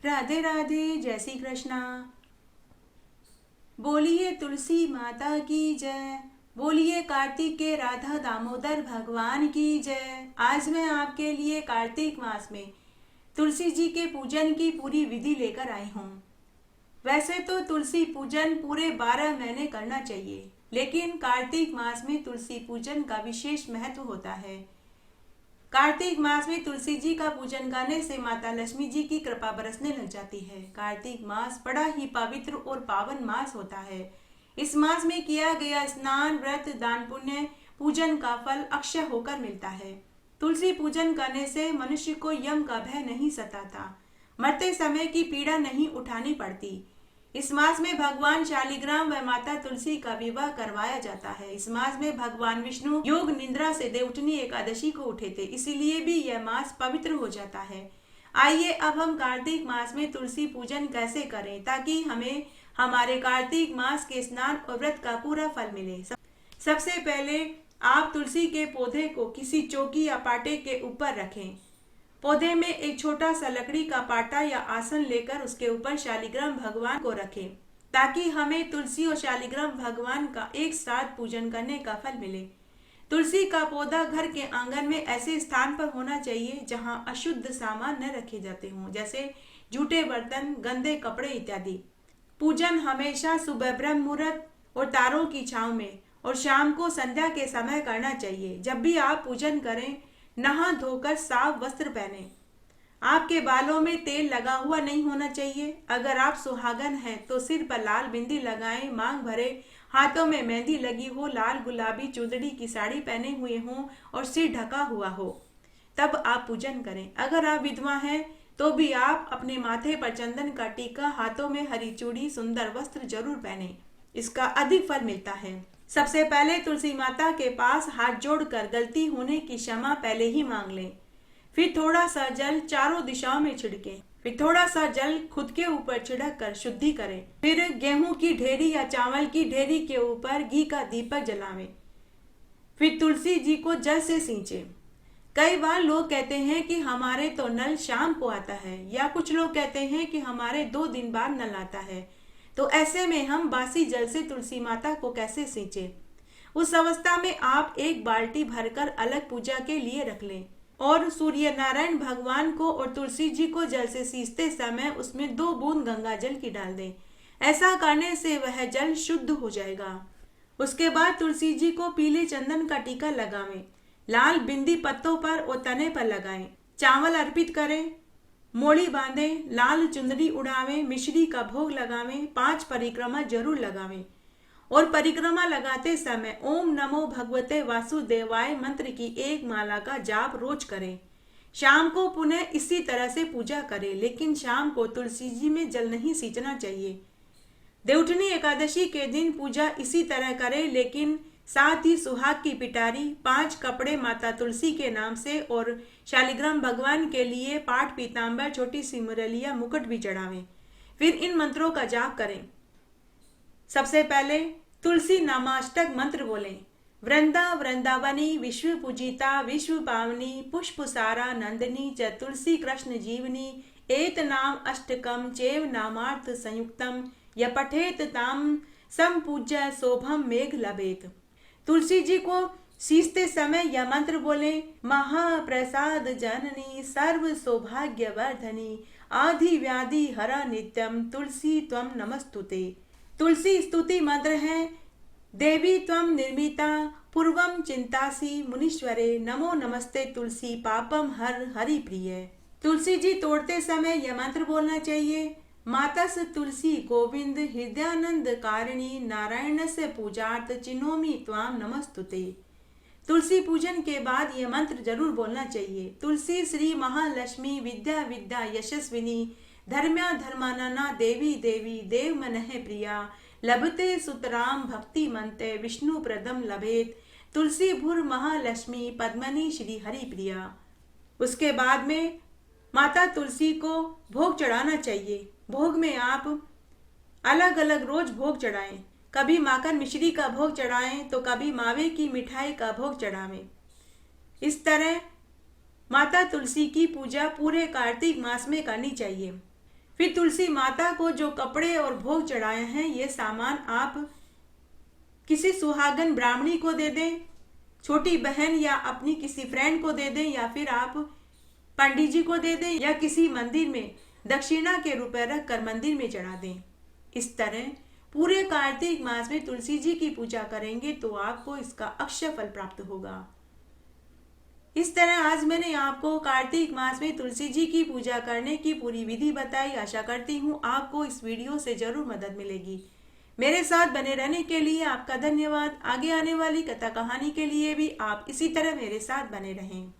राधे राधे, जय श्री कृष्णा। बोलिए तुलसी माता की जय। बोलिए कार्तिक के राधा दामोदर भगवान की जय। आज मैं आपके लिए कार्तिक मास में तुलसी जी के पूजन की पूरी विधि लेकर आई हूँ। वैसे तो तुलसी पूजन पूरे 12 महीने करना चाहिए, लेकिन कार्तिक मास में तुलसी पूजन का विशेष महत्व होता है। कार्तिक मास में तुलसी जी का पूजन करने से माता लक्ष्मी जी की कृपा बरसने लग जाती है। कार्तिक मास बड़ा ही पवित्र और पावन मास होता है। इस मास में किया गया स्नान, व्रत, दान, पुण्य, पूजन का फल अक्षय होकर मिलता है। तुलसी पूजन करने से मनुष्य को यम का भय नहीं सताता, मरते समय की पीड़ा नहीं उठानी पड़ती। इस मास में भगवान शालिग्राम व माता तुलसी का विवाह करवाया जाता है। इस मास में भगवान विष्णु योग निद्रा से देवउठनी एकादशी को उठे थे, इसीलिए भी यह मास पवित्र हो जाता है। आइए अब हम कार्तिक मास में तुलसी पूजन कैसे करें ताकि हमें हमारे कार्तिक मास के स्नान और व्रत का पूरा फल मिले। सबसे पहले आप तुलसी के पौधे को किसी चौकी या पाटे के ऊपर रखें। पौधे में एक छोटा सा लकड़ी का पाटा या आसन लेकर उसके ऊपर शालिग्राम भगवान को रखें, ताकि हमें तुलसी और शालिग्राम भगवान का एक साथ पूजन करने का फल मिले। तुलसी का पौधा घर के आंगन में ऐसे स्थान पर होना चाहिए जहां अशुद्ध सामान न रखे जाते हों, जैसे जूठे बर्तन, गंदे कपड़े इत्यादि। पूजन हमेशा सुबह ब्रह्म मुहूर्त और तारों की छांव में और शाम को संध्या के समय करना चाहिए। जब भी आप पूजन करें, नहा धोकर साफ वस्त्र पहने। आपके बालों में तेल लगा हुआ नहीं होना चाहिए। अगर आप सुहागन हैं तो सिर पर लाल बिंदी लगाएं, मांग भरे, हाथों में मेहंदी लगी हो, लाल गुलाबी चुंदड़ी की साड़ी पहने हुए हों और सिर ढका हुआ हो, तब आप पूजन करें। अगर आप विधवा हैं तो भी आप अपने माथे पर चंदन का टीका, हाथों में हरी चूड़ी, सुंदर वस्त्र जरूर पहने। इसका अधिक फल मिलता है। सबसे पहले तुलसी माता के पास हाथ जोड़कर गलती होने की क्षमा पहले ही मांग लें। फिर थोड़ा सा जल चारों दिशाओं में छिड़कें। फिर थोड़ा सा जल खुद के ऊपर छिड़क कर शुद्धि करें। फिर गेहूं की ढेरी या चावल की ढेरी के ऊपर घी का दीपक जलावें। फिर तुलसी जी को जल से सींचें। कई बार लोग कहते हैं कि हमारे तो नल शाम को आता है, या कुछ लोग कहते हैं कि हमारे 2 दिन बाद नल आता है। तो ऐसे में हम बासी जल से तुलसी माता को कैसे सींचे? उस अवस्था में आप एक बाल्टी भरकर अलग पूजा के लिए रख लें और सूर्य नारायण भगवान को और तुलसी जी को जल से सींचते समय उसमें 2 बूंद गंगा जल की डाल दें। ऐसा करने से वह जल शुद्ध हो जाएगा। उसके बाद तुलसी जी को पीले चंदन का टीका लगावें। लाल बिंदी पत्तों पर और तने पर लगाएं। चावल अर्पित करें, मोड़ी बांधें, लाल चुंदड़ी उड़ावें, मिश्री का भोग लगावें, 5 परिक्रमा जरूर लगावें और परिक्रमा लगाते समय ओम नमो भगवते वासुदेवाय मंत्र की 1 माला का जाप रोज करें। शाम को पुनः इसी तरह से पूजा करें, लेकिन शाम को तुलसी जी में जल नहीं सींचना चाहिए। देवउठनी एकादशी के दिन पूजा इसी तरह करें, लेकिन साथ ही सुहाग की पिटारी, 5 कपड़े माता तुलसी के नाम से और शालिग्राम भगवान के लिए पाठ पीताम्बर, छोटी सी मुरलिया, मुकुट भी चढ़ावें। फिर इन मंत्रों का जाप करें। सबसे पहले तुलसी नामाष्टक मंत्र बोलें। वृंदा वृंदावनी विश्व पूजिता विश्व पावनी पुष्प सारा नंदिनी च तुलसी कृष्ण जीवनी एत नाम अष्टकम चैव नामार्थ संयुक्तम य पठेत ताम संपूज्य शोभम मेघ लभेत। तुलसी जी को सींचते समय यह मंत्र बोले। महाप्रसाद जननी सर्व सौभाग्य वर्धनी आधि व्याधि हरा नित्यम तुलसी त्वम नमस्तुते। तुलसी स्तुति मंत्र है। देवी त्वम निर्मिता पूर्वम चिंतासी मुनीश्वरे नमो नमस्ते तुलसी पापम हर हरि प्रिय। तुलसी जी तोड़ते समय यह मंत्र बोलना चाहिए। मातस तुलसी गोविंद हृदयानंद कारिणी नारायण से पूजार्थ चिन्होमी त्वाम नमस्तुते। तुलसी पूजन के बाद यह मंत्र जरूर बोलना चाहिए। तुलसी श्री महालक्ष्मी विद्या विद्या यशस्विनी धर्म्या धर्मानना देवी देवी देव मनः प्रिया लभते सुतराम भक्ति मंते विष्णु प्रदम लभेत तुलसी भूर महालक्ष्मी पद्मनी श्री हरि प्रिया। उसके बाद में माता तुलसी को भोग चढ़ाना चाहिए। भोग में आप अलग अलग रोज भोग चढ़ाएं। कभी माखन मिश्री का भोग चढ़ाएं तो कभी मावे की मिठाई का भोग चढ़ावें। इस तरह माता तुलसी की पूजा पूरे कार्तिक मास में करनी चाहिए। फिर तुलसी माता को जो कपड़े और भोग चढ़ाए हैं, ये सामान आप किसी सुहागन ब्राह्मणी को दे दें, छोटी बहन या अपनी किसी फ्रेंड को दे दें, या फिर आप पंडित जी को दे दें, या किसी मंदिर में दक्षिणा के रूप में रख कर मंदिर में चढ़ा दें। इस तरह पूरे कार्तिक मास में तुलसी जी की पूजा करेंगे तो आपको इसका अक्षय फल प्राप्त होगा। इस तरह आज मैंने आपको कार्तिक मास में तुलसी जी की पूजा करने की पूरी विधि बताई। आशा करती हूँ आपको इस वीडियो से जरूर मदद मिलेगी। मेरे साथ बने रहने के लिए आपका धन्यवाद। आगे आने वाली कथा कहानी के लिए भी आप इसी तरह मेरे साथ बने रहें।